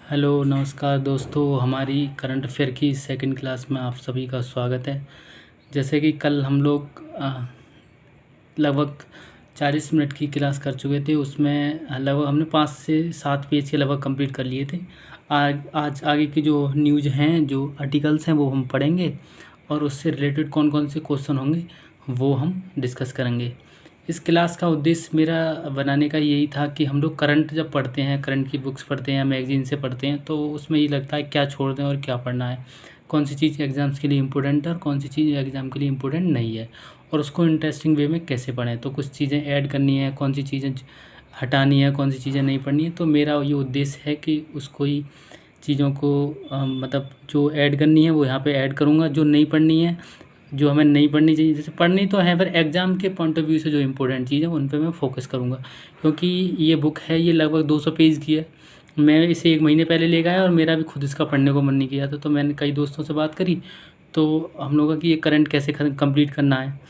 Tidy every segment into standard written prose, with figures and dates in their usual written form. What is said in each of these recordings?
Hello नमस्कार दोस्तों, हमारी करंट अफेयर की सेकंड क्लास में आप सभी का स्वागत है। जैसे कि कल हम लोग लगभग 40 मिनट की क्लास कर चुके थे। उसमें लगभग हमने 5 से 7 पेज के लगभग कंप्लीट कर लिए थे। आज आगे की जो न्यूज़ हैं, जो आर्टिकल्स हैं, वो हम पढ़ेंगे और उससे रिलेटेड कौन कौन से क्वेश्चन होंगे वो हम डिस्कस करेंगे। इस क्लास का उद्देश्य मेरा बनाने का यही था कि हम लोग करंट जब पढ़ते हैं, करंट की बुक्स पढ़ते हैं या मैगज़ीन से पढ़ते हैं, तो उसमें ये लगता है क्या छोड़ दें और क्या पढ़ना है, कौन सी चीज़ एग्ज़ाम्स के लिए इम्पोर्टेंट है और कौन सी चीज़ एग्ज़ाम के लिए इम्पोर्टेंट नहीं है, और उसको इंटरेस्टिंग वे में कैसे पढ़ें। तो कुछ चीज़ें ऐड करनी है, कौन सी चीज़ें हटानी है, कौन सी चीज़ें नहीं पढ़नी है। तो मेरा ये उद्देश्य है कि उसको ही चीज़ों को मतलब जो ऐड करनी है वो यहाँ पे ऐड करूँगा, जो नहीं पढ़नी है, जो हमें नहीं पढ़नी चाहिए, जैसे पढ़नी तो है पर एग्ज़ाम के पॉइंट ऑफ व्यू से जो इम्पोर्टेंट चीज़ है उन पे मैं फ़ोकस करूँगा। क्योंकि ये बुक है, ये लगभग 200 पेज की है। मैं इसे 1 महीने पहले ले गया और मेरा भी खुद इसका पढ़ने को मन नहीं किया था। तो मैंने कई दोस्तों से बात करी, तो हम लोगों की ये करंट कैसे कंप्लीट करना है।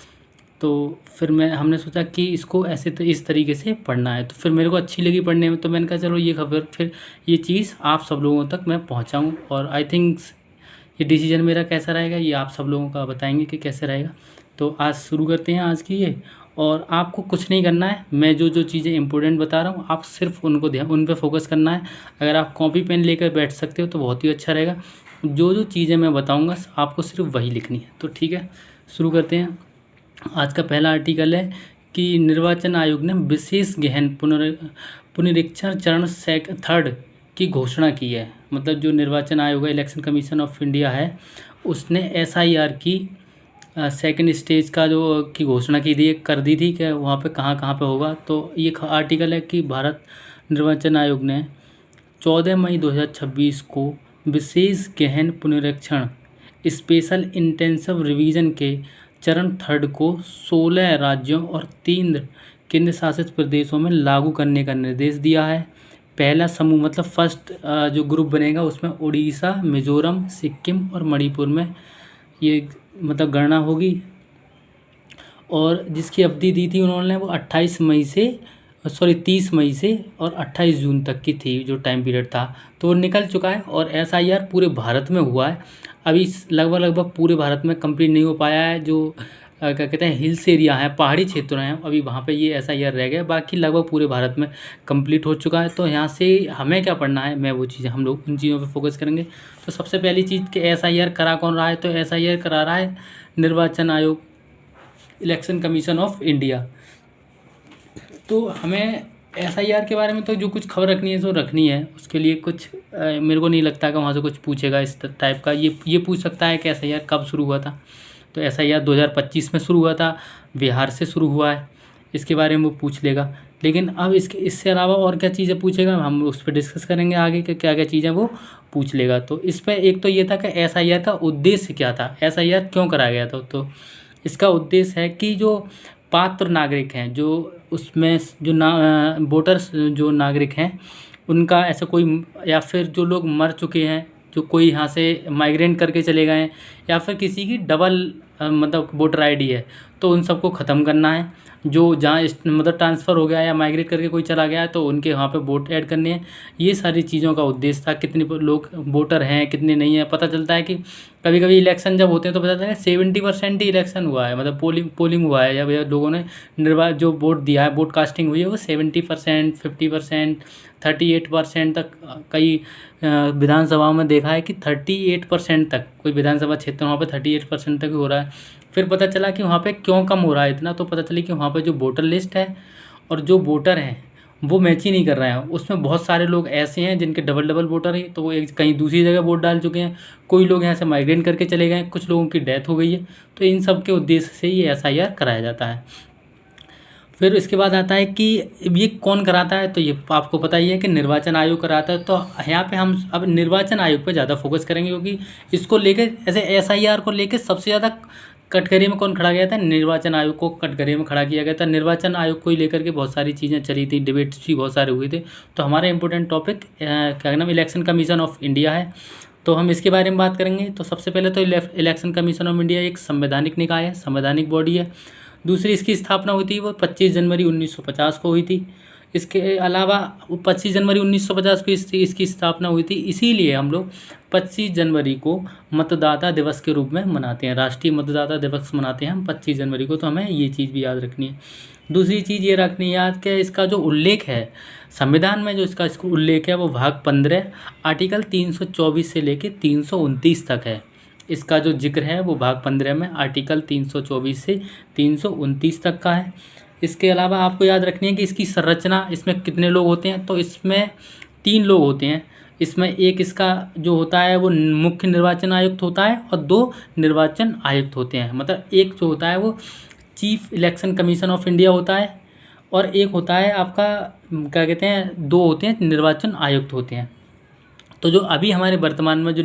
तो फिर हमने सोचा कि इसको ऐसे तो इस तरीके से पढ़ना है। तो फिर मेरे को अच्छी लगी पढ़ने में, तो मैंने कहा चलो ये खबर फिर ये चीज़ आप सब लोगों तक मैं पहुँचाऊँ। और आई थिंक ये डिसीजन मेरा कैसा रहेगा ये आप सब लोगों का बताएंगे कि कैसे रहेगा। तो आज शुरू करते हैं आज की ये। और आपको कुछ नहीं करना है, मैं जो जो चीज़ें इंपॉर्टेंट बता रहा हूँ आप सिर्फ उनको ध्यान उन पे फोकस करना है। अगर आप कॉपी पेन लेकर बैठ सकते हो तो बहुत ही अच्छा रहेगा। जो जो चीज़ें मैं बताऊँगा आपको सिर्फ वही लिखनी है। तो ठीक है, शुरू करते हैं। आज का पहला आर्टिकल है कि निर्वाचन आयोग ने विशेष गहन पुनरीक्षण चरण थर्ड की घोषणा की है। मतलब जो निर्वाचन आयोग है, इलेक्शन कमीशन ऑफ इंडिया है, उसने एसआईआर की सेकंड स्टेज का जो की घोषणा की थी, कर दी थी कि वहाँ पे कहाँ कहाँ पे होगा। तो ये आर्टिकल है कि भारत निर्वाचन आयोग ने 14 मई 2026 को विशेष गहन पुनरीक्षण स्पेशल इंटेंसिव रिवीजन के चरण थर्ड को 16 राज्यों और 3 केंद्र शासित प्रदेशों में लागू करने का निर्देश दिया है। पहला समूह मतलब फर्स्ट जो ग्रुप बनेगा उसमें उड़ीसा, मिजोरम, सिक्किम और मणिपुर में ये मतलब गणना होगी। और जिसकी अवधि दी थी उन्होंने वो 30 मई से और 28 जून तक की थी, जो टाइम पीरियड था। तो वो निकल चुका है और एसआईआर पूरे भारत में हुआ है। अभी लगभग पूरे भारत में कंप्लीट नहीं हो पाया है। जो क्या कहते हैं हिल्स एरिया है, पहाड़ी क्षेत्र हैं, अभी वहाँ पे ये एसआईआर रह गया। बाकी लगभग पूरे भारत में कंप्लीट हो चुका है। तो यहाँ से हमें क्या पढ़ना है, मैं वो चीज़ें हम लोग उन चीज़ों पे फोकस करेंगे। तो सबसे पहली चीज़ कि एसआईआर करा कौन रहा है, तो एसआईआर करा रहा है निर्वाचन आयोग, इलेक्शन कमीशन ऑफ इंडिया। तो हमें एसआईआर के बारे में तो जो कुछ खबर रखनी है सो रखनी है। उसके लिए कुछ मेरे को नहीं लगता कि वहाँ से कुछ पूछेगा इस टाइप का। ये पूछ सकता है कि एसआईआर कब शुरू हुआ था। तो एसआईआर 2025 में शुरू हुआ था, बिहार से शुरू हुआ है, इसके बारे में वो पूछ लेगा। लेकिन अब इससे अलावा और क्या चीज़ें पूछेगा हम उस पर डिस्कस करेंगे आगे कि क्या क्या चीज़ें वो पूछ लेगा। तो इस पर एक तो ये था कि एसआईआर का उद्देश्य क्या था, एसआईआर क्यों कराया गया था। तो इसका उद्देश्य है कि जो पात्र नागरिक हैं, जो उसमें जो वोटर्स जो नागरिक हैं, उनका ऐसा कोई, या फिर जो लोग मर चुके हैं, जो कोई यहाँ से माइग्रेट करके चले गए हैं, या फिर किसी की डबल मतलब वोटर आईडी है, तो उन सबको ख़त्म करना है। जो जहाँ मतलब ट्रांसफ़र हो गया या माइग्रेट करके कोई चला गया है तो उनके वहाँ पे वोट ऐड करने हैं। ये सारी चीज़ों का उद्देश्य था। कितने लोग वोटर हैं, कितने नहीं है, पता चलता है कि कभी कभी इलेक्शन जब होते हैं तो पता चलता है 70% ही इलेक्शन हुआ है, मतलब पोलिंग हुआ है, या लोगों ने जो वोट दिया है, वोट कास्टिंग हुई है, वो 70%, 50%, 38% तक। कई विधानसभाओं में देखा है कि 38% तक, कोई विधानसभा क्षेत्र वहाँ पे 38% तक हो रहा है। फिर पता चला कि वहाँ पे क्यों कम हो रहा है इतना, तो पता चली कि वहाँ पे जो वोटर लिस्ट है और जो वोटर हैं वो मैच ही नहीं कर रहे हैं। उसमें बहुत सारे लोग ऐसे हैं जिनके डबल डबल वोटर हैं, तो वो कहीं दूसरी जगह वोट डाल चुके हैं। कोई लोग यहाँ से माइग्रेट करके चले गए हैं, कुछ लोगों की डेथ हो गई है। तो इन सब के उद्देश्य से ये एसआईआर कराया जाता है। फिर इसके बाद आता है कि ये कौन कराता है, तो ये आपको पता ही है कि निर्वाचन आयोग कराता है। तो यहाँ पे हम अब निर्वाचन आयोग पे ज़्यादा फोकस करेंगे, क्योंकि इसको लेकर ऐसे एसआईआर को लेकर सबसे ज़्यादा कटघरे में कौन खड़ा गया था, निर्वाचन आयोग को कटघरे में खड़ा किया गया था। निर्वाचन आयोग को ही लेकर के बहुत सारी चीज़ें चली थी, डिबेट्स भी बहुत सारे हुए थे। तो हमारा इंपॉर्टेंट टॉपिक क्या नाम, इलेक्शन कमीशन ऑफ इंडिया है। तो हम इसके बारे में बात करेंगे। तो सबसे पहले तो इलेक्शन कमीशन ऑफ इंडिया एक संवैधानिक निकाय है, संवैधानिक बॉडी है। दूसरी इसकी स्थापना हुई थी वो 25 जनवरी 1950 को हुई थी। इसके अलावा 25 जनवरी 1950 को इसकी स्थापना हुई थी, इसीलिए हम लोग 25 जनवरी को मतदाता दिवस के रूप में मनाते हैं, राष्ट्रीय मतदाता दिवस मनाते हैं हम 25 जनवरी को। तो हमें ये चीज़ भी याद रखनी है। दूसरी चीज़ ये रखनी है याद कि इसका जो उल्लेख है संविधान में, जो इसका उल्लेख है वो भाग 15 आर्टिकल 324 से लेके 329 तक है। इसका जो जिक्र है वो भाग 15 में आर्टिकल 324 से 329 तक का है। इसके अलावा आपको याद रखनी है कि इसकी संरचना, इसमें कितने लोग होते हैं, तो इसमें 3 लोग होते हैं। इसमें एक इसका जो होता है वो मुख्य निर्वाचन आयुक्त होता है और 2 निर्वाचन आयुक्त होते हैं। मतलब एक जो होता है वो chief election commission of India होता है और एक होता है आपका क्या कहते हैं, 2 होते हैं निर्वाचन आयुक्त होते हैं। तो जो अभी हमारे वर्तमान में जो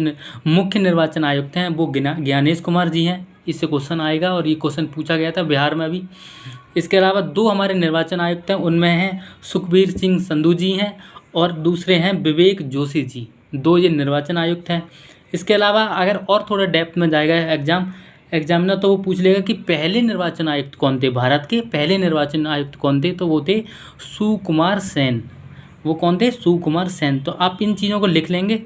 मुख्य निर्वाचन आयुक्त हैं वो ज्ञानेश कुमार जी हैं। इससे क्वेश्चन आएगा और ये क्वेश्चन पूछा गया था बिहार में अभी। इसके अलावा 2 हमारे निर्वाचन आयुक्त हैं, उनमें हैं सुखबीर सिंह संधू जी हैं और दूसरे हैं विवेक जोशी जी। 2 ये निर्वाचन आयुक्त हैं। इसके अलावा अगर और थोड़ा डेप्थ में जाएगा एग्जामिनर तो वो पूछ लेगा कि पहले निर्वाचन आयुक्त कौन थे, भारत के पहले निर्वाचन आयुक्त कौन थे, तो वो थे सुकुमार सेन। वो कौन थे, सुकुमार सेन। तो आप इन चीज़ों को लिख लेंगे।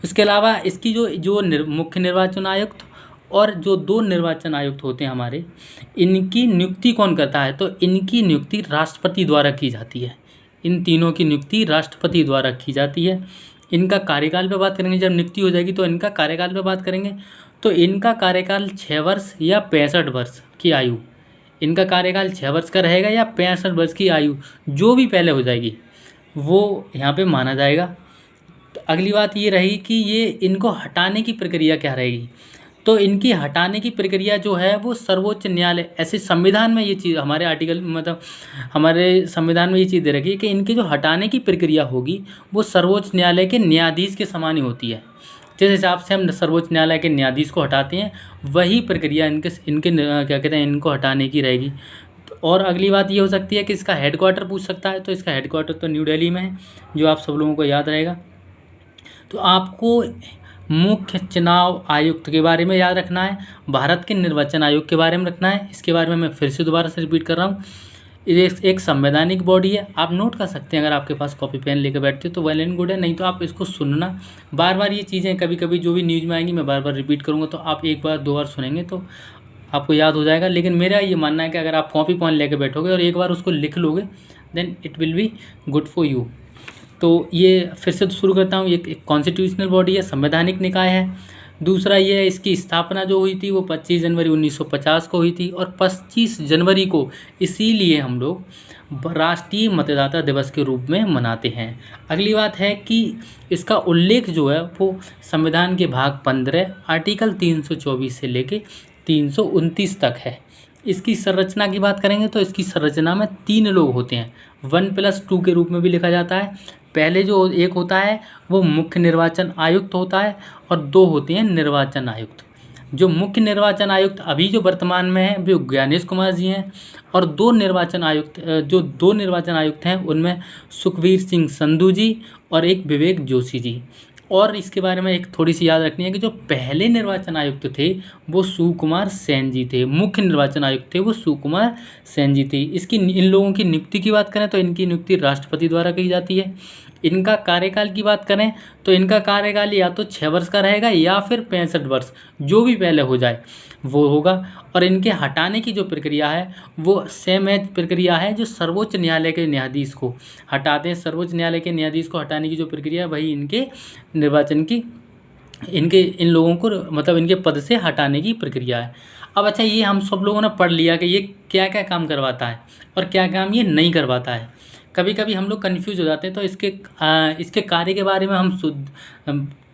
इसके अलावा इसकी जो मुख्य निर्वाचन आयुक्त और जो 2 निर्वाचन आयुक्त होते हैं हमारे, इनकी नियुक्ति कौन करता है, तो इनकी नियुक्ति राष्ट्रपति द्वारा की जाती है। इन तीनों की नियुक्ति राष्ट्रपति द्वारा की जाती है। इनका कार्यकाल पे बात करेंगे, जब नियुक्ति हो जाएगी तो इनका कार्यकाल पे बात करेंगे। तो इनका कार्यकाल 6 वर्ष या 65 वर्ष की आयु, इनका कार्यकाल 6 वर्ष का रहेगा या 65 वर्ष की आयु, जो भी पहले हो जाएगी वो यहाँ पे माना जाएगा। तो अगली बात ये रहेगी कि ये इनको हटाने की प्रक्रिया क्या रहेगी, तो इनकी हटाने की प्रक्रिया जो है वो सर्वोच्च न्यायालय, ऐसे संविधान में ये चीज़ हमारे आर्टिकल मतलब हमारे संविधान में ये चीज़ दे रखी है कि इनकी जो हटाने की प्रक्रिया होगी वो सर्वोच्च न्यायालय के न्यायाधीश के समान ही होती है। जिस हिसाब से हम सर्वोच्च न्यायालय के न्यायाधीश को हटाते हैं वही प्रक्रिया इनके क्या कहते हैं इनको हटाने की रहेगी। और अगली बात ये हो सकती है कि इसका हेडक्वार्टर पूछ सकता है, तो इसका हेडक्वार्टर तो न्यू दिल्ली में है, जो आप सब लोगों को याद रहेगा। तो आपको मुख्य चुनाव आयुक्त के बारे में याद रखना है, भारत के निर्वाचन आयोग के बारे में रखना है। इसके बारे में मैं फिर से दोबारा से रिपीट कर रहा हूँ, ये एक संवैधानिक बॉडी है। आप नोट कर सकते हैं, अगर आपके पास कॉपी पेन लेकर बैठते हो तो वेल एंड गुड है, नहीं तो आप इसको सुनना बार बार। ये चीज़ें कभी कभी जो भी न्यूज़ में आएंगी मैं बार बार रिपीट करूँगा, तो आप 1 बार 2 बार सुनेंगे तो आपको याद हो जाएगा। लेकिन मेरा ये मानना है कि अगर आप कॉपी पेन लेकर बैठोगे और एक बार उसको लिख लोगे then it will be good for you. तो ये फिर से शुरू करता हूँ, ये एक कॉन्स्टिट्यूशनल बॉडी है, संवैधानिक निकाय है। दूसरा ये है, इसकी स्थापना जो हुई थी वो 25 जनवरी 1950 को हुई थी और 25 जनवरी को इसीलिए हम लोग राष्ट्रीय मतदाता दिवस के रूप में मनाते हैं। अगली बात है कि इसका उल्लेख जो है वो संविधान के भाग 15 आर्टिकल 324 से लेके 329 तक है। इसकी संरचना की बात करेंगे तो इसकी संरचना में 3 लोग होते हैं, 1+2 के रूप में भी लिखा जाता है। पहले जो एक होता है वो मुख्य निर्वाचन आयुक्त होता है और 2 होते हैं निर्वाचन आयुक्त। जो मुख्य निर्वाचन आयुक्त अभी जो वर्तमान में है वो ज्ञानेश कुमार जी हैं और 2 निर्वाचन आयुक्त हैं उनमें सुखबीर सिंह संधू जी और एक विवेक जोशी जी। और इसके बारे में एक थोड़ी सी याद रखनी है कि जो पहले निर्वाचन आयुक्त थे वो सुकुमार सेन जी थे, मुख्य निर्वाचन आयुक्त थे वो सुकुमार सेन जी थे। इन लोगों की नियुक्ति की बात करें तो इनकी नियुक्ति राष्ट्रपति द्वारा की जाती है। इनका कार्यकाल की बात करें तो इनका कार्यकाल या तो 6 वर्ष का रहेगा या फिर 65 वर्ष, जो भी पहले हो जाए वो होगा। और इनके हटाने की जो प्रक्रिया है वो सेम एज प्रक्रिया है जो सर्वोच्च न्यायालय के न्यायाधीश को हटाते हैं। सर्वोच्च न्यायालय के न्यायाधीश को हटाने की जो प्रक्रिया है वही इनके निर्वाचन की इन लोगों को मतलब इनके पद से हटाने की प्रक्रिया है। अब अच्छा, ये हम सब लोगों ने पढ़ लिया कि ये क्या क्या काम करवाता है और क्या काम ये नहीं करवाता है। कभी कभी हम लोग कन्फ्यूज हो जाते हैं, तो इसके कार्य के बारे में हम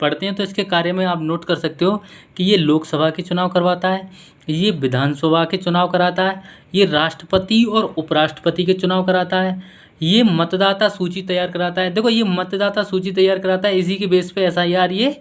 पढ़ते हैं। तो इसके कार्य में आप नोट कर सकते हो कि ये लोकसभा के चुनाव करवाता है, ये विधानसभा के चुनाव कराता है, ये राष्ट्रपति और उपराष्ट्रपति के चुनाव कराता है, ये मतदाता सूची तैयार कराता है। देखो, ये मतदाता सूची तैयार कराता है, इसी के बेस पे SIR ये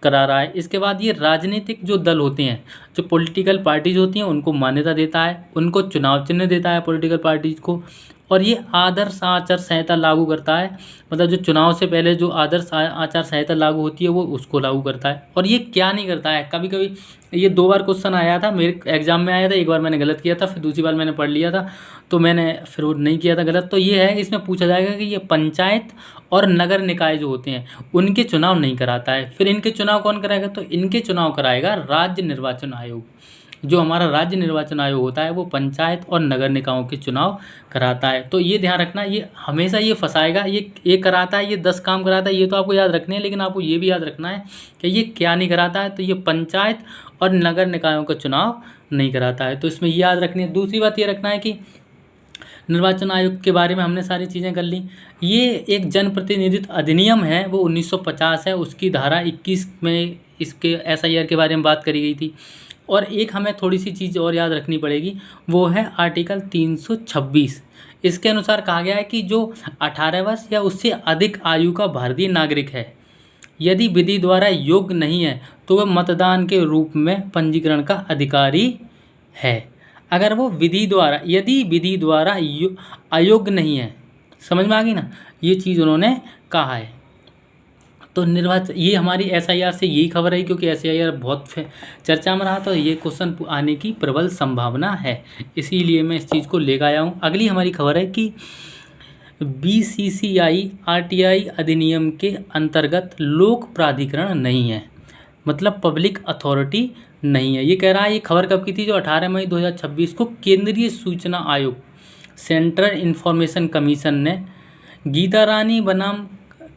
करा रहा है। इसके बाद ये राजनीतिक जो दल होते हैं, जो पॉलिटिकल पार्टीज होती हैं, उनको मान्यता देता है, उनको चुनाव चिन्ह देता है पॉलिटिकल पार्टीज को, और ये आदर्श आचार संहिता लागू करता है। मतलब जो चुनाव से पहले जो आदर्श आचार संहिता लागू होती है वो उसको लागू करता है। और ये क्या नहीं करता है, कभी कभी ये 2 बार क्वेश्चन आया था मेरे एग्जाम में आया था, एक बार मैंने गलत किया था, फिर दूसरी बार मैंने पढ़ लिया था तो मैंने फिर वो नहीं किया था गलत। तो ये है, इसमें पूछा जाएगा कि ये पंचायत और नगर निकाय जो होते हैं उनके चुनाव नहीं कराता है। फिर इनके चुनाव कौन कराएगा, तो इनके चुनाव कराएगा राज्य निर्वाचन आयोग। जो हमारा राज्य निर्वाचन आयोग होता है वो पंचायत और नगर निकायों के चुनाव कराता है। तो ये ध्यान रखना, ये हमेशा ये फंसाएगा, ये कराता है, ये 10 काम कराता है, ये तो आपको याद रखने हैं, लेकिन आपको ये भी याद रखना है कि ये क्या नहीं कराता है, तो ये पंचायत और नगर निकायों का चुनाव नहीं कराता है। तो इसमें ये याद रखनी है। दूसरी बात ये रखना है कि निर्वाचन आयोग के बारे में हमने सारी चीज़ें कर ली। ये एक जनप्रतिनिधित्व अधिनियम है, वो 1950 है, उसकी धारा 21 में इसके SIR के बारे में बात करी गई थी। और एक हमें थोड़ी सी चीज़ और याद रखनी पड़ेगी, वो है आर्टिकल 326। इसके अनुसार कहा गया है कि जो 18 वर्ष या उससे अधिक आयु का भारतीय नागरिक है, यदि विधि द्वारा योग्य नहीं है तो वह मतदान के रूप में पंजीकरण का अधिकारी है। अगर वो यदि विधि द्वारा अयोग्य नहीं है, समझ में आ गई ना, ये चीज़ उन्होंने कहा है। तो निर्वाचन, ये हमारी SIR से यही खबर है, क्योंकि SIR बहुत चर्चा में रहा, तो ये क्वेश्चन आने की प्रबल संभावना है, इसीलिए मैं इस चीज़ को लेकर आया हूँ। अगली हमारी खबर है कि BCCI RTI अधिनियम के अंतर्गत लोक प्राधिकरण नहीं है, मतलब पब्लिक अथॉरिटी नहीं है। ये कह रहा है, ये खबर कब की थी, जो 18 मई 2026 को केंद्रीय सूचना आयोग सेंट्रल इंफॉर्मेशन कमीशन ने गीता रानी बनाम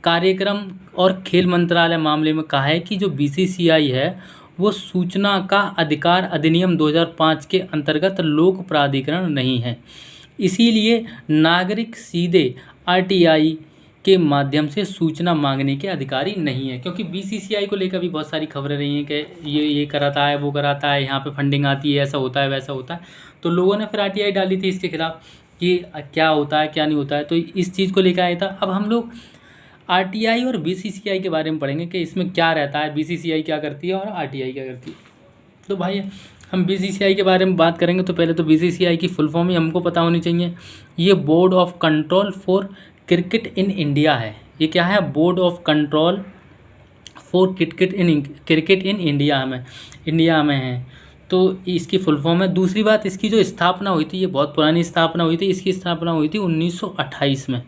कार्यक्रम और खेल मंत्रालय मामले में कहा है कि जो BCCI है वो सूचना का अधिकार अधिनियम 2005 के अंतर्गत लोक प्राधिकरण नहीं है। इसीलिए नागरिक सीधे RTI के माध्यम से सूचना मांगने के अधिकारी नहीं है। क्योंकि BCCI को लेकर भी बहुत सारी खबरें रही हैं कि ये कराता है, वो कराता है, यहाँ पे फंडिंग आती है, ऐसा होता है, वैसा होता है। तो लोगों ने फिर RTI डाली थी इसके खिलाफ कि क्या होता है क्या नहीं होता है, तो इस चीज़ को लेकर आया था। अब हम लोग RTI और BCCI के बारे में पढ़ेंगे कि इसमें क्या रहता है, BCCI क्या करती है और RTI क्या करती है। तो भाई हम BCCI के बारे में बात करेंगे तो पहले तो BCCI की फुल फॉर्म ही हमको पता होनी चाहिए। ये board of control for cricket in India है। ये क्या है, board of control for cricket in India में है, तो इसकी फुल फॉर्म है। दूसरी बात, इसकी जो स्थापना हुई थी, ये बहुत पुरानी स्थापना हुई थी, इसकी स्थापना हुई थी 1928 में।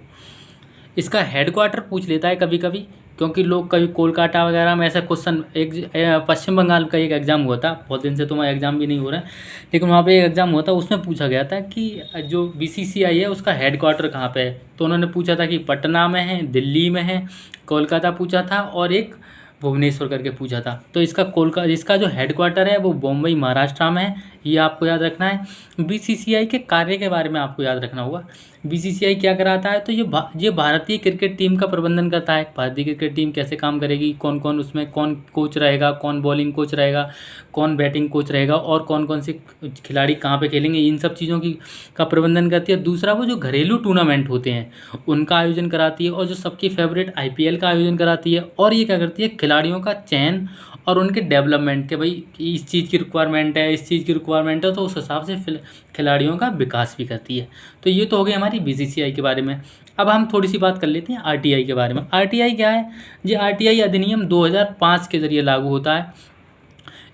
इसका हेडक्वार्टर पूछ लेता है कभी कभी, क्योंकि लोग कभी कोलकाता वगैरह में ऐसा क्वेश्चन, एक पश्चिम बंगाल का एक एग्ज़ाम हुआ था, बहुत दिन से तुम्हारा एग्ज़ाम भी नहीं हो रहा है, लेकिन वहाँ पे एक एग्ज़ाम हुआ था, उसमें पूछा गया था कि जो BCCI है उसका हेडक्वार्टर कहाँ पे है। तो उन्होंने पूछा था कि पटना में है, दिल्ली में है, कोलकाता पूछा था, और एक भुवनेश्वर करके पूछा था। तो इसका जो हेडक्वार्टर है वो बम्बई महाराष्ट्र में है, ये आपको याद रखना है। BCCI के कार्य के बारे में आपको याद रखना होगा। BCCI क्या कराता है, तो ये भारतीय क्रिकेट टीम का प्रबंधन करता है। भारतीय क्रिकेट टीम कैसे काम करेगी, कौन कौन उसमें कौन कोच रहेगा, कौन बॉलिंग कोच रहेगा, कौन बैटिंग कोच रहेगा, और कौन कौन से खिलाड़ी कहाँ पे खेलेंगे, इन सब चीज़ों का प्रबंधन करती है। दूसरा, वो जो घरेलू टूर्नामेंट होते हैं उनका आयोजन कराती है, और जो सबकी फेवरेट IPL का आयोजन कराती है। और ये क्या करती है, खिलाड़ियों का चयन और उनके डेवलपमेंट, के भाई इस चीज़ की रिक्वायरमेंट है, इस चीज़ की रिक्वायरमेंट है, तो उस हिसाब से खिलाड़ियों का विकास भी करती है। तो ये तो हो गई हमारी BCCI के बारे में। अब हम थोड़ी सी बात कर लेते हैं RTI के बारे में। RTI क्या है, ये RTI अधिनियम 2005 के ज़रिए लागू होता है।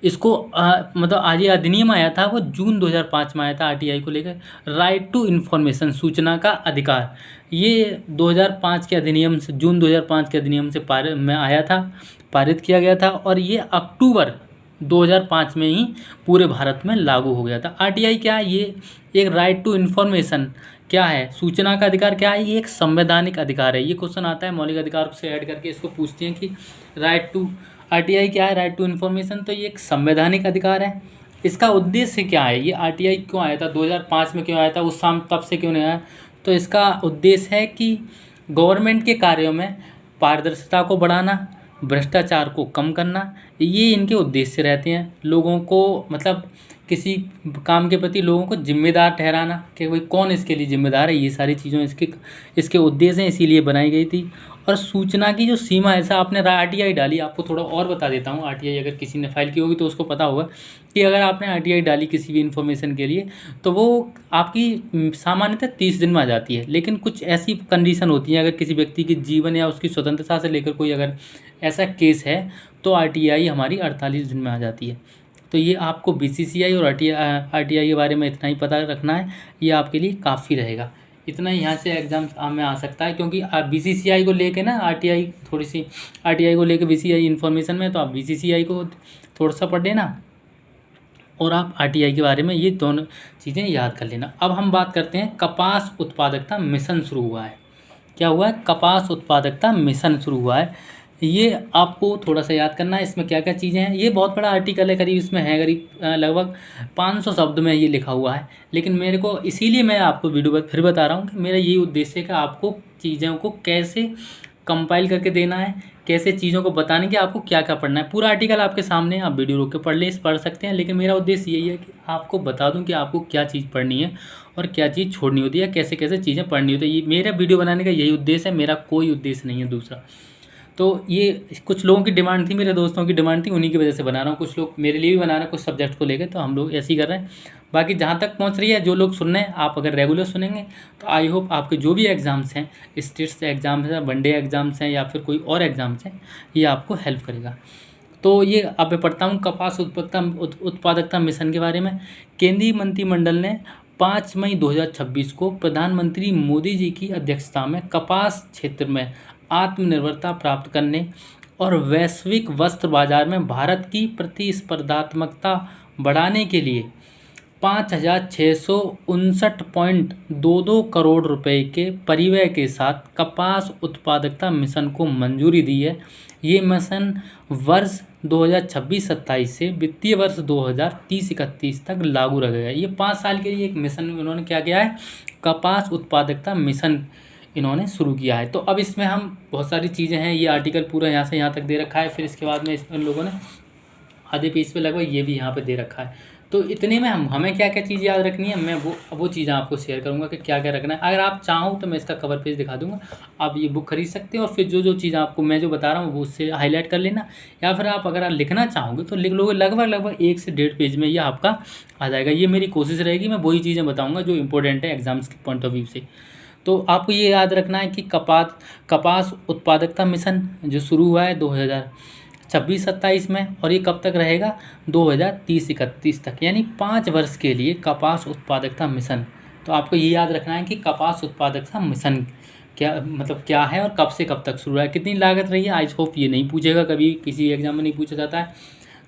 इसको मतलब आज ये अधिनियम आया था, वो जून 2005 में आया था RTI को लेकर। राइट टू इन्फॉर्मेशन, सूचना का अधिकार, ये 2005 के अधिनियम से, जून 2005 के अधिनियम से पारित किया गया था, और ये अक्टूबर 2005 में ही पूरे भारत में लागू हो गया था। RTI क्या है, ये एक राइट टू इन्फॉर्मेशन क्या है, सूचना का अधिकार क्या है, ये एक संवैधानिक अधिकार है। ये क्वेश्चन आता है मौलिक अधिकार से ऐड करके, इसको पूछते हैं कि RTI क्या है, राइट टू इन्फॉर्मेशन। तो ये एक संवैधानिक अधिकार है। इसका उद्देश्य क्या है, ये RTI क्यों आया था, 2005 में क्यों आया था, उस शाम तब से क्यों नहीं आया। तो इसका उद्देश्य है कि गवर्नमेंट के कार्यों में पारदर्शिता को बढ़ाना, भ्रष्टाचार को कम करना, ये इनके उद्देश्य रहते हैं। लोगों को, मतलब किसी काम के प्रति लोगों को जिम्मेदार ठहराना, कि भाई कौन इसके लिए जिम्मेदार है, ये सारी चीज़ों इसके उद्देश्य हैं, इसीलिए बनाई गई थी। और सूचना की जो सीमा है, ऐसा आपने आरटीआई डाली, आपको थोड़ा और बता देता हूँ। आरटीआई अगर किसी ने फाइल की होगी तो उसको पता होगा कि अगर आपने आरटीआई डाली किसी भी इन्फॉर्मेशन के लिए तो वो आपकी सामान्यतः 30 दिन में आ जाती है। लेकिन कुछ ऐसी कंडीशन होती है, अगर किसी व्यक्ति के जीवन या उसकी स्वतंत्रता से लेकर कोई अगर ऐसा केस है तो आरटीआई हमारी 48 दिन में आ जाती है। तो ये आपको बीसीसीआई और आरटीआई के बारे में इतना ही पता रखना है, ये आपके लिए काफ़ी रहेगा। इतना ही यहाँ से एग्ज़ाम में आ सकता है, क्योंकि बीसीसीआई को लेके ना आरटीआई थोड़ी सी, आरटीआई को लेके बीसीसीआई इन्फॉर्मेशन में, तो आप बीसीसीआई को थोड़ा सा पढ़ लेना और आप आरटीआई के बारे में ये दोनों चीज़ें याद कर लेना। अब हम बात करते हैं, कपास उत्पादकता मिशन शुरू हुआ है। क्या हुआ है? कपास उत्पादकता मिशन शुरू हुआ है। ये आपको थोड़ा सा याद करना है, इसमें क्या क्या चीज़ें हैं। ये बहुत बड़ा आर्टिकल है, करीब इसमें है करीब लगभग 500 शब्द में ये लिखा हुआ है। लेकिन मेरे को इसीलिए मैं आपको वीडियो फिर बता रहा हूँ कि मेरा यही उद्देश्य है कि आपको चीज़ों को कैसे कंपाइल करके देना है, कैसे चीज़ों को बताने कि आपको क्या क्या पढ़ना है। पूरा आर्टिकल आपके सामने, आप वीडियो रोक के पढ़ सकते हैं। लेकिन मेरा उद्देश्य यही है कि आपको बता दूं कि आपको क्या चीज़ पढ़नी है और क्या चीज़ छोड़नी होती है, कैसे कैसे चीज़ें पढ़नी होती है। ये मेरा वीडियो बनाने का यही उद्देश्य है, मेरा कोई उद्देश्य नहीं है दूसरा। तो ये कुछ लोगों की डिमांड थी, मेरे दोस्तों की डिमांड थी, उन्हीं की वजह से बना रहा हूँ। कुछ लोग मेरे लिए भी बना रहे हैं कुछ सब्जेक्ट को लेकर, तो हम लोग ऐसे ही कर रहे हैं। बाकी जहाँ तक पहुँच रही है, जो लोग सुन रहे हैं, आप अगर रेगुलर सुनेंगे तो आई होप आपके जो भी एग्ज़ाम्स हैं, स्टेट्स एग्ज़ाम्स हैं, वनडे एग्ज़ाम्स हैं या फिर कोई और एग्ज़ाम्स हैं, ये आपको हेल्प करेगा। तो ये अब मैं पढ़ता हूँ कपास उत्पादकता मिशन के बारे में। केंद्रीय मंत्रिमंडल ने 5 मई 2026 को प्रधानमंत्री मोदी जी की अध्यक्षता में कपास क्षेत्र में आत्मनिर्भरता प्राप्त करने और वैश्विक वस्त्र बाजार में भारत की प्रतिस्पर्धात्मकता बढ़ाने के लिए 5,659.22 करोड़ रुपए के परिव्यय के साथ कपास उत्पादकता मिशन को मंजूरी दी है। ये मिशन वर्ष 2026-27 से वित्तीय वर्ष 2030-31 तक लागू रहेगा। ये 5 साल के लिए एक मिशन उन्होंने क्या किया है, कपास उत्पादकता मिशन इन्होंने शुरू किया है। तो अब इसमें हम बहुत सारी चीज़ें हैं, ये आर्टिकल पूरा यहाँ से यहाँ तक दे रखा है। फिर इसके बाद में इन लोगों ने आधे पेज पे लगभग ये भी यहाँ पे दे रखा है। तो इतने में हमें क्या क्या चीज़ याद रखनी है, मैं वो चीज़ें आपको शेयर करूँगा कि क्या क्या रखना है। अगर आप चाहो तो मैं इसका कवर पेज दिखा दूँगा, आप ये बुक खरीद सकते हो और फिर जो जो चीज़ आपको मैं जो बता रहा हूँ वो उससे हाईलाइट कर लेना। या फिर आप अगर लिखना चाहोगे तो लिख लोगे, लगभग 1 से 1.5 पेज में ये आपका आ जाएगा। ये मेरी कोशिश रहेगी, मैं वही चीज़ें बताऊँगा जो इंपॉर्टेंट है एग्जाम्स के पॉइंट ऑफ व्यू से। तो आपको ये याद रखना है कि कपास उत्पादकता मिशन जो शुरू हुआ है 2026-27 में, और ये कब तक रहेगा, 2030-31 तक, यानी 5 वर्ष के लिए कपास उत्पादकता मिशन। तो आपको ये याद रखना है कि कपास उत्पादकता मिशन क्या मतलब क्या है और कब से कब तक शुरू है, कितनी लागत रही है। आई होप ये नहीं पूछेगा, कभी किसी एग्जाम में नहीं पूछा जाता है।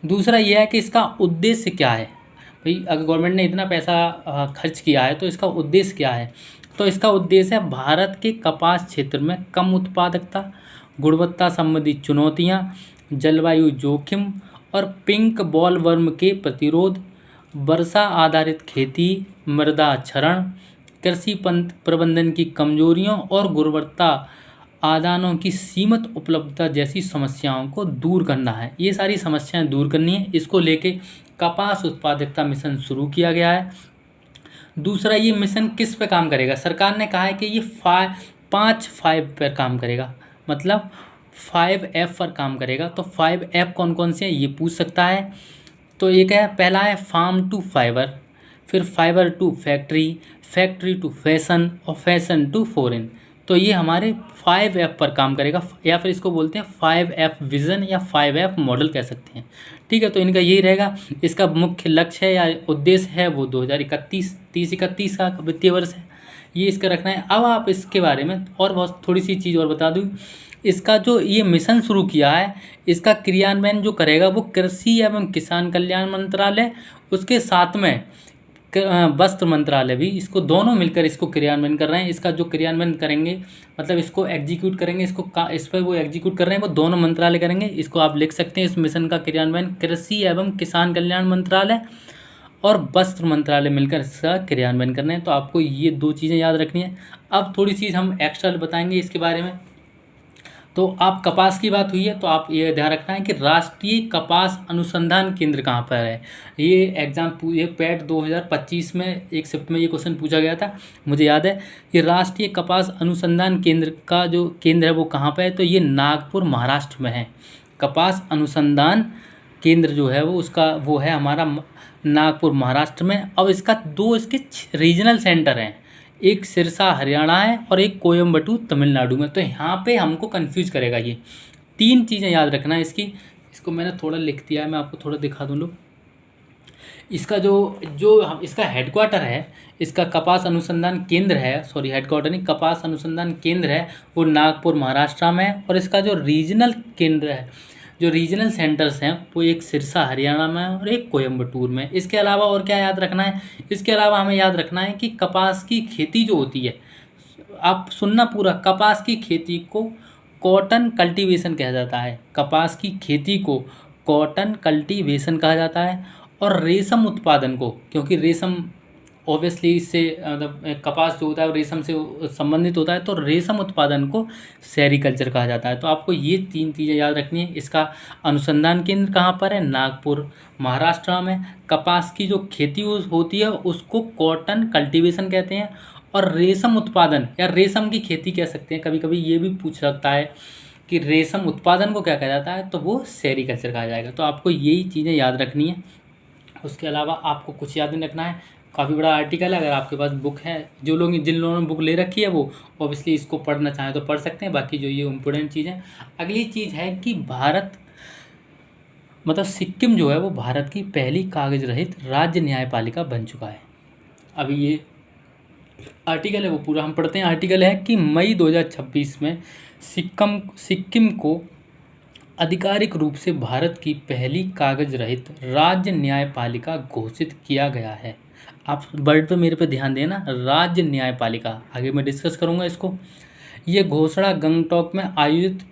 दूसरा ये है कि इसका उद्देश्य क्या है। भाई अगर गवर्नमेंट ने इतना पैसा खर्च किया है तो इसका उद्देश्य क्या है। तो इसका उद्देश्य है भारत के कपास क्षेत्र में कम उत्पादकता, गुणवत्ता संबंधी चुनौतियां, जलवायु जोखिम और पिंक बॉलवर्म के प्रतिरोध, वर्षा आधारित खेती, मृदा क्षरण, कृषि प्रबंधन की कमजोरियों और गुणवत्ता आदानों की सीमित उपलब्धता जैसी समस्याओं को दूर करना है। ये सारी समस्याएं दूर करनी है, इसको लेके कपास उत्पादकता मिशन शुरू किया गया है। दूसरा, ये मिशन किस पे काम करेगा, सरकार ने कहा है कि ये 5 पर काम करेगा, मतलब 5F पर काम करेगा। तो 5F कौन कौन से हैं ये पूछ सकता है। तो एक है, पहला है फार्म टू फाइबर, फिर fibre to factory, factory to fashion और फैशन टू फॉरेन। तो ये हमारे 5F पर काम करेगा, या फिर इसको बोलते हैं 5F विज़न या 5F मॉडल कह सकते हैं। ठीक है, तो इनका यही रहेगा। इसका मुख्य लक्ष्य है या उद्देश्य है वो 2031 का वित्तीय वर्ष है, ये इसका रखना है। अब आप इसके बारे में और बहुत थोड़ी सी चीज़ और बता दूँ। इसका जो ये मिशन शुरू किया है, इसका क्रियान्वयन जो करेगा वो कृषि एवं किसान कल्याण मंत्रालय, उसके साथ में वस्त्र मंत्रालय भी, इसको दोनों मिलकर इसको क्रियान्वयन कर रहे हैं। इसका जो क्रियान्वयन करेंगे, मतलब इसको एग्जीक्यूट करेंगे, इस पर वो एग्जीक्यूट कर रहे हैं, वो दोनों मंत्रालय करेंगे। इसको आप लिख सकते हैं, इस मिशन का क्रियान्वयन कृषि एवं किसान कल्याण मंत्रालय और वस्त्र मंत्रालय मिलकर इसका क्रियान्वयन कर रहे हैं। तो आपको ये 2 चीज़ें याद रखनी है। अब थोड़ी चीज़ हम एक्स्ट्रा बताएंगे इसके बारे में। तो आप कपास की बात हुई है तो आप ये ध्यान रखना है कि राष्ट्रीय कपास अनुसंधान केंद्र कहाँ पर है। ये ये पैट 2025 में एक शिफ्ट में ये क्वेश्चन पूछा गया था, मुझे याद है। ये राष्ट्रीय कपास अनुसंधान केंद्र का जो केंद्र है वो कहाँ पर है, तो ये नागपुर महाराष्ट्र में है। कपास अनुसंधान केंद्र जो है वो है हमारा नागपुर महाराष्ट्र में। अब इसके रीजनल सेंटर हैं, एक सिरसा हरियाणा है और एक कोयम्बटूर तमिलनाडु में। तो यहाँ पे हमको कंफ्यूज करेगा ये 3 चीज़ें याद रखना है इसको मैंने थोड़ा लिख दिया है, मैं आपको थोड़ा दिखा दूँ। लो, इसका इसका हेडक्वार्टर है, इसका कपास अनुसंधान केंद्र है, सॉरी हेडक्वार्टर नहीं, कपास अनुसंधान केंद्र है वो नागपुर महाराष्ट्र में है। और इसका जो रीजनल केंद्र है, जो रीजनल सेंटर्स हैं वो एक सिरसा हरियाणा में और एक कोयम्बटूर में। इसके अलावा और क्या याद रखना है, इसके अलावा हमें याद रखना है कि कपास की खेती जो होती है, आप सुनना पूरा, कपास की खेती को कॉटन कल्टीवेशन कहा जाता है। कपास की खेती को कॉटन कल्टीवेशन कहा जाता है। और रेशम उत्पादन को, क्योंकि रेशम ऑब्वियसली इससे मतलब कपास जो होता है वो रेशम से संबंधित होता है, तो रेशम उत्पादन को सेरीकल्चर कहा जाता है। तो आपको ये 3 चीज़ें याद रखनी है। इसका अनुसंधान केंद्र कहाँ पर है, नागपुर महाराष्ट्र में। कपास की जो खेती होती है उसको कॉटन कल्टीवेशन कहते हैं। और रेशम उत्पादन या रेशम की खेती कह सकते हैं, कभी कभी ये भी पूछ सकता है कि रेशम उत्पादन को क्या कहा जाता है, तो वो सेरीकल्चर कहा जाएगा। तो आपको यही चीज़ें याद रखनी है। उसके अलावा आपको कुछ याद नहीं रखना है। काफ़ी बड़ा आर्टिकल है, अगर आपके पास बुक है, जिन लोगों ने बुक ले रखी है वो ऑब्वियसली इसको पढ़ना चाहें तो पढ़ सकते हैं। बाकी जो ये इम्पोर्टेंट चीज़ें, अगली चीज़ है कि सिक्किम जो है वो भारत की पहली कागज रहित राज्य न्यायपालिका बन चुका है। अभी ये आर्टिकल है वो पूरा हम पढ़ते हैं। आर्टिकल है कि मई 2026 में सिक्किम को आधिकारिक रूप से भारत की पहली कागज रहित राज्य न्यायपालिका घोषित किया गया है। आप वर्ड पे मेरे पे ध्यान देना, राज्य न्यायपालिका, आगे मैं डिस्कस करूँगा इसको। ये घोषणा गंगटोक में आयोजित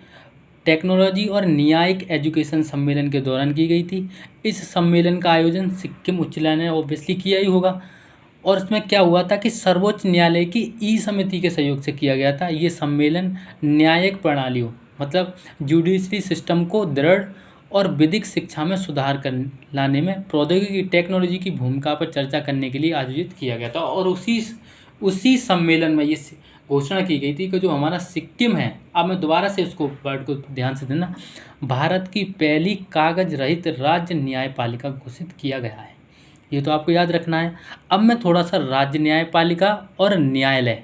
टेक्नोलॉजी और न्यायिक एजुकेशन सम्मेलन के दौरान की गई थी। इस सम्मेलन का आयोजन सिक्किम उच्च न्यायालय ने ऑब्वियसली किया ही होगा। और इसमें क्या हुआ था कि सर्वोच्च न्यायालय की ई समिति के सहयोग से किया गया था। ये सम्मेलन न्यायिक प्रणालियों मतलब जुडिशरी सिस्टम को दृढ़ और विधिक शिक्षा में सुधार लाने में प्रौद्योगिकी टेक्नोलॉजी की भूमिका पर चर्चा करने के लिए आयोजित किया गया था। और उसी सम्मेलन में ये घोषणा की गई थी कि जो हमारा सिक्किम है, अब मैं दोबारा से इसको वर्ड को ध्यान से देना, भारत की पहली कागज रहित राज्य न्यायपालिका घोषित किया गया है। ये तो आपको याद रखना है। अब मैं थोड़ा सा राज्य न्यायपालिका और न्यायालय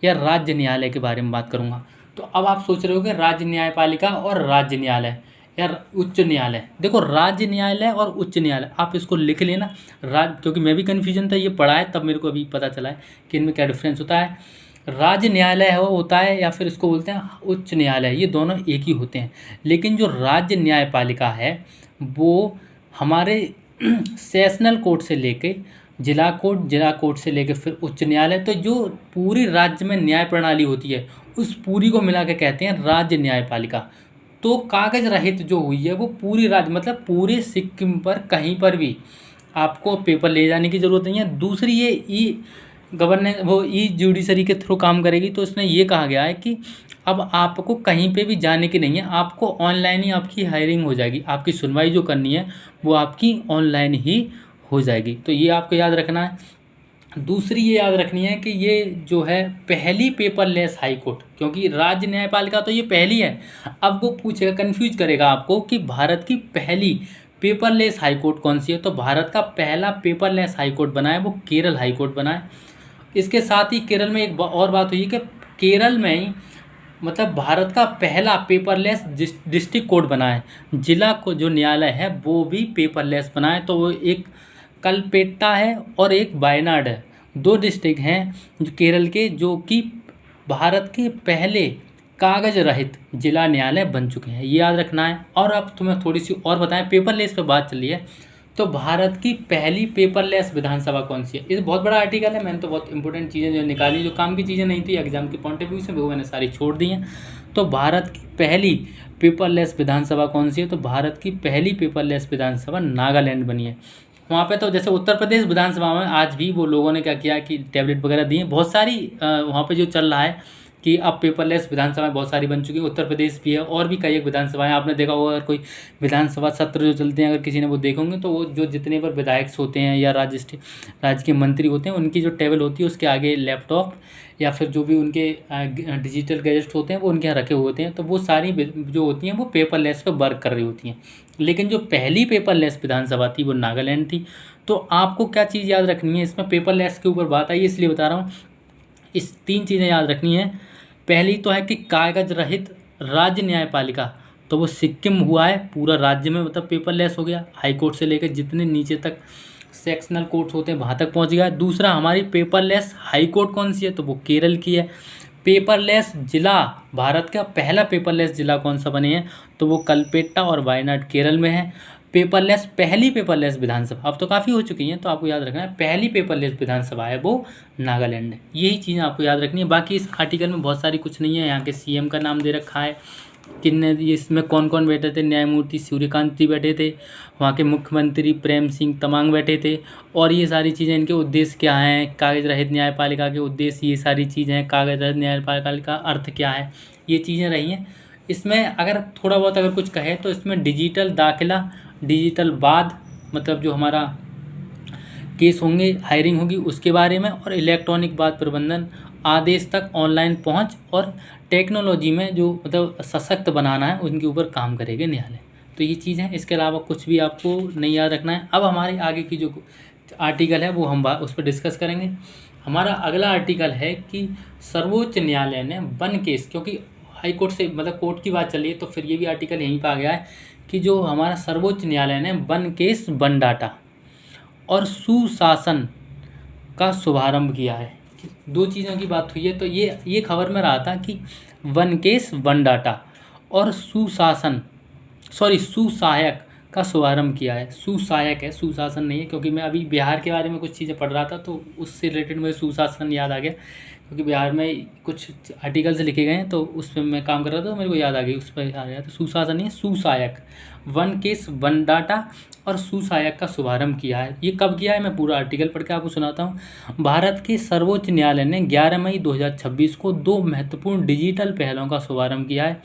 या राज्य न्यायालय के बारे में बात करूँगा। तो अब आप सोच रहे हो कि राज्य न्यायपालिका और राज्य न्यायालय या उच्च न्यायालय। देखो, राज्य न्यायालय और उच्च न्यायालय आप इसको लिख लेना। क्योंकि मैं भी कन्फ्यूजन था, ये पढ़ा है तब मेरे को अभी पता चला है कि इनमें क्या डिफरेंस होता है। राज्य न्यायालय है वो होता है या फिर इसको बोलते हैं उच्च न्यायालय, ये दोनों एक ही होते हैं। लेकिन जो राज्य न्यायपालिका है वो हमारे सेशनल कोर्ट से लेके जिला कोर्ट से लेके फिर उच्च न्यायालय, तो जो पूरी राज्य में न्याय प्रणाली होती है उस पूरी को मिला के कहते हैं राज्य न्यायपालिका। तो कागज रहित जो हुई है वो पूरी राज्य मतलब पूरे सिक्किम पर कहीं पर भी आपको पेपर ले जाने की ज़रूरत नहीं है। दूसरी, ये ई जुडिशरी के थ्रू काम करेगी। तो इसमें ये कहा गया है कि अब आपको कहीं पे भी जाने की नहीं है, आपको ऑनलाइन ही आपकी हायरिंग हो जाएगी। आपकी सुनवाई जो करनी है वो आपकी ऑनलाइन ही हो जाएगी। तो ये आपको याद रखना है। दूसरी ये याद रखनी है कि ये जो है पहली पेपरलेस हाई कोर्ट, क्योंकि राज्य न्यायपालिका तो ये पहली है। अब वो पूछेगा, कन्फ्यूज करेगा आपको कि भारत की पहली पेपरलेस हाई कोर्ट कौन सी है। तो भारत का पहला पेपरलेस हाई कोर्ट बना है वो केरल हाई कोर्ट बना है। इसके साथ ही केरल में एक और बात हुई कि केरल में ही मतलब भारत का पहला पेपरलेस डिस्ट्रिक्ट कोर्ट बना है। जिला को जो न्यायालय है वो भी पेपरलेस बना है। तो वो एक कलपेट्टा है और एक वायनाड है, 2 डिस्ट्रिक्ट हैं जो केरल के, जो कि भारत के पहले कागज रहित जिला न्यायालय बन चुके हैं। ये याद रखना है। और अब तुम्हें थोड़ी सी और बताएं, पेपरलेस पे बात चल रही है, तो भारत की पहली पेपरलेस विधानसभा कौन सी है। ये बहुत बड़ा आर्टिकल है, मैंने तो बहुत इंपॉर्टेंट चीज़ें जो निकाली, जो काम की चीज़ें नहीं थी एग्जाम के पॉइंट ऑफ व्यू से, वो मैंने सारी छोड़ दी हैं। तो भारत की पहली पेपरलेस विधानसभा कौन सी है, तो भारत की पहली पेपरलेस विधानसभा नागालैंड बनी है। वहाँ पे तो जैसे उत्तर प्रदेश विधानसभा में आज भी वो लोगों ने क्या किया कि टैबलेट वगैरह दिए, बहुत सारी वहाँ पे जो चल रहा है कि अब पेपरलेस विधानसभाएं बहुत सारी बन चुकी हैं। उत्तर प्रदेश भी है और भी कई एक विधानसभाएं आपने देखा होगा, अगर कोई विधानसभा सत्र जो चलते हैं, अगर किसी ने वो देखे होंगे तो वो जो जितने पर विधायक होते हैं या राज्य के मंत्री होते हैं, उनकी जो टेबल होती है उसके आगे लैपटॉप या फिर जो भी उनके डिजिटल गैजेट्स होते हैं वो उनके यहाँ रखे हुए होते हैं। तो वो सारी जो होती हैं वो पेपरलेस पे वर्क कर रही होती हैं। लेकिन जो पहली पेपरलेस विधानसभा थी वो नागालैंड थी। तो आपको क्या चीज़ याद रखनी है, इसमें पेपरलेस के ऊपर बात आई इसलिए बता रहा हूँ। इस 3 चीज़ें याद रखनी है। पहली तो है कि कागज रहित राज्य न्यायपालिका, तो वो सिक्किम हुआ है पूरा राज्य में, मतलब पेपरलेस हो गया। हाई कोर्ट से लेकर जितने नीचे तक सेक्शनल कोर्ट्स होते हैं वहाँ तक पहुँच गया। दूसरा, हमारी पेपरलेस हाई कोर्ट कौन सी है, तो वो केरल की है। पेपरलेस जिला, भारत का पहला पेपरलेस जिला कौन सा बने हैं, तो वो कलपेट्टा और वायनाड केरल में है। पहली पेपरलेस विधानसभा, अब तो काफ़ी हो चुकी हैं तो आपको याद रखना है, पहली पेपरलेस विधानसभा है वो नागालैंड है। यही चीज़ें आपको याद रखनी है। बाकी इस आर्टिकल में बहुत सारी कुछ नहीं है। यहाँ के सीएम का नाम दे रखा है, किन्ने इसमें कौन कौन बैठे थे, न्यायमूर्ति सूर्यकांत बैठे थे, वहाँ के मुख्यमंत्री प्रेम सिंह तमांग बैठे थे, और ये सारी चीज़ें, इनके उद्देश्य क्या हैं, कागज रहित न्यायपालिका के उद्देश्य, ये सारी चीज़ें हैं, कागज रहित न्यायपालिका का अर्थ क्या है, ये चीज़ें रही हैं। इसमें अगर थोड़ा बहुत अगर कुछ कहे तो इसमें डिजिटल दाखिला, डिजिटल बाद, मतलब जो हमारा केस होंगे, हायरिंग होगी उसके बारे में, और इलेक्ट्रॉनिक बाद प्रबंधन, आदेश तक ऑनलाइन पहुंच, और टेक्नोलॉजी में जो मतलब सशक्त बनाना है उनके ऊपर काम करेंगे न्यायालय। तो ये चीज़ है, इसके अलावा कुछ भी आपको नहीं याद रखना है। अब हमारे आगे की जो आर्टिकल है वो हम उस पर डिस्कस करेंगे। हमारा अगला आर्टिकल है कि सर्वोच्च न्यायालय ने वन केस, क्योंकि हाई कोर्ट से मतलब कोर्ट की बात चल रही है तो फिर ये भी आर्टिकल यहीं पर आ गया है कि जो हमारा सर्वोच्च न्यायालय ने वन केस वन डाटा और सुशासन का शुभारंभ किया है। 2 चीज़ों की बात हुई है। तो ये खबर में रहा था कि वन केस वन डाटा और सुसहायक का शुभारंभ किया है। सुसहायक है, सुशासन नहीं है, क्योंकि मैं अभी बिहार के बारे में कुछ चीज़ें पढ़ रहा था तो उससे रिलेटेड मुझे सुशासन याद आ गया, क्योंकि बिहार में कुछ आर्टिकल्स लिखे गए हैं तो उस पर मैं काम कर रहा था तो मेरे को याद आ गई, उस पर आ गया। तो सुशासन नहीं है, सुसहायक, वन केस वन डाटा और सुसहायक का शुभारंभ किया है। ये कब किया है, मैं पूरा आर्टिकल पढ़ के आपको सुनाता हूँ। भारत के सर्वोच्च न्यायालय ने 11 मई 2026 को 2 महत्वपूर्ण डिजिटल पहलों का शुभारंभ किया है।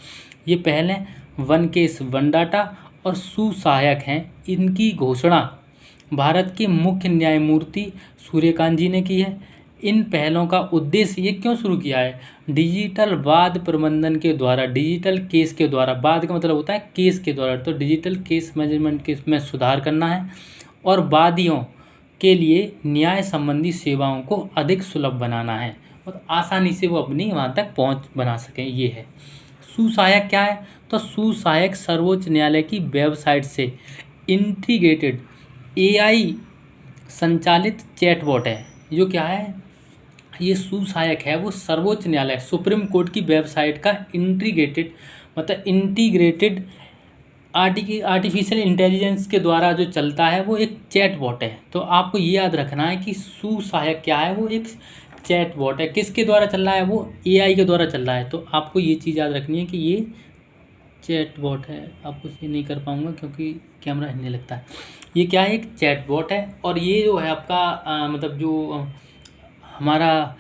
ये पहलें वन केस वन डाटा और सुसहायक हैं। इनकी घोषणा भारत के मुख्य न्यायमूर्ति सूर्यकांत जी ने की है। इन पहलों का उद्देश्य, ये क्यों शुरू किया है, डिजिटल वाद प्रबंधन के द्वारा, डिजिटल केस के द्वारा, वाद का मतलब होता है केस के द्वारा, तो डिजिटल केस मैनेजमेंट के में सुधार करना है और वादियों के लिए न्याय संबंधी सेवाओं को अधिक सुलभ बनाना है और आसानी से वो अपनी वहाँ तक पहुँच बना सकें। ये है सुसहायक। क्या है, तो सुसहायक सर्वोच्च न्यायालय की वेबसाइट से इंटीग्रेटेड AI संचालित चैटबॉट है। जो क्या है, ये सुसहायक है वो सर्वोच्च न्यायालय सुप्रीम कोर्ट की वेबसाइट का इंटीग्रेटेड आर्टिफिशियल इंटेलिजेंस के द्वारा जो चलता है वो एक चैटबॉट है। तो आपको ये याद रखना है कि सुसहायक क्या है, वो एक चैटबॉट है। किसके द्वारा चल रहा है, वो AI के द्वारा चल रहा है। तो आपको ये चीज़ याद रखनी है कि ये चैटबॉट है। आपको ये नहीं कर पाऊँगा क्योंकि कैमरा हिलने लगता है। ये क्या है, एक चैटबॉट है। और ये जो है आपका मतलब जो हमारा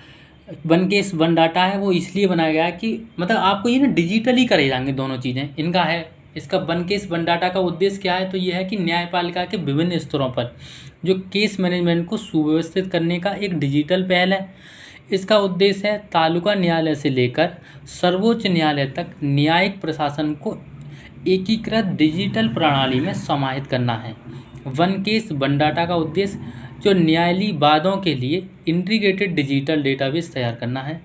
वन केस वन डाटा है वो इसलिए बनाया गया है कि मतलब आपको ये ना डिजिटली करे जाएंगे दोनों चीज़ें। इनका है, इसका वन केस वन डाटा का उद्देश्य क्या है, तो ये है कि न्यायपालिका के विभिन्न स्तरों पर जो केस मैनेजमेंट को सुव्यवस्थित करने का एक डिजिटल पहल है। इसका उद्देश्य है तालुका न्यायालय से लेकर सर्वोच्च न्यायालय तक न्यायिक प्रशासन को एकीकृत डिजिटल प्रणाली में समाहित करना है। वन केस वन डाटा का उद्देश्य जो न्यायालयीय वादों के लिए इंटीग्रेटेड डिजिटल डेटाबेस तैयार करना है।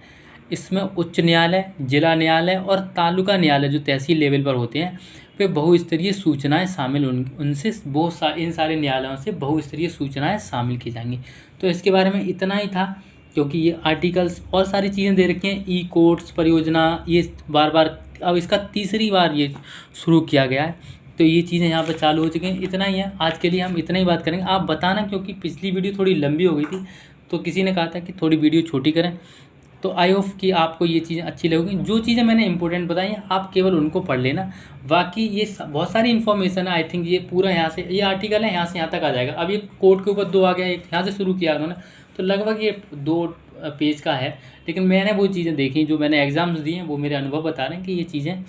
इसमें उच्च न्यायालय, जिला न्यायालय और तालुका न्यायालय जो तहसील लेवल पर होते हैं वे बहुस्तरीय सूचनाएं शामिल उनसे इन सारे न्यायालयों से बहुस्तरीय सूचनाएं शामिल की जाएंगी। तो इसके बारे में इतना ही था, क्योंकि ये आर्टिकल्स और सारी चीज़ें दे रखी हैं। ई-कोर्ट्स परियोजना ये बार बार अब इसका तीसरी बार ये शुरू किया गया है, तो ये चीज़ें यहाँ पे चालू हो चुकी हैं। इतना ही है आज के लिए, हम इतना ही बात करेंगे। आप बताना, क्योंकि पिछली वीडियो थोड़ी लंबी हो गई थी तो किसी ने कहा था कि थोड़ी वीडियो छोटी करें, तो आई होप कि आपको ये चीज़ें अच्छी लगेंगी। जो चीज़ें मैंने इंपॉर्टेंट बताई हैं आप केवल उनको पढ़ लेना, बाकी ये बहुत सारी इन्फॉर्मेशन है। आई थिंक ये पूरा यहाँ से, ये आर्टिकल है यहाँ से यहाँ तक आ जाएगा। अब ये कोर्ट के ऊपर 2 आ गया, एक यहाँ से शुरू किया उन्होंने, तो लगभग ये 2 पेज का है, लेकिन मैंने वो चीज़ें देखी, जो मैंने एग्ज़ाम्स दिए हैं, वो मेरे अनुभव बता रहे हैं कि ये चीज़ें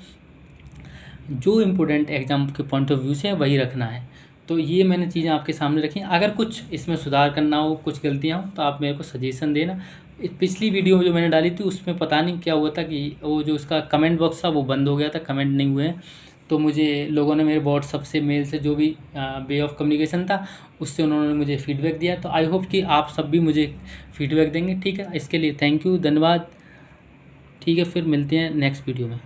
जो इम्पोर्टेंट एग्ज़ाम के पॉइंट ऑफ व्यू से है वही रखना है। तो ये मैंने चीज़ें आपके सामने रखी हैं। अगर कुछ इसमें सुधार करना हो, कुछ गलतियाँ हो, तो आप मेरे को सजेशन देना। पिछली वीडियो जो मैंने डाली थी उसमें पता नहीं क्या हुआ था कि वो जो उसका कमेंट बॉक्स था वो बंद हो गया था, कमेंट नहीं हुए हैं। तो मुझे लोगों ने मेरे व्हाट्सअप से, मेल से, जो भी वे ऑफ कम्युनिकेशन था उससे उन्होंने मुझे फ़ीडबैक दिया। तो आई होप कि आप सब भी मुझे फ़ीडबैक देंगे। ठीक है, इसके लिए थैंक यू, धन्यवाद। ठीक है, फिर मिलते हैं नेक्स्ट वीडियो में।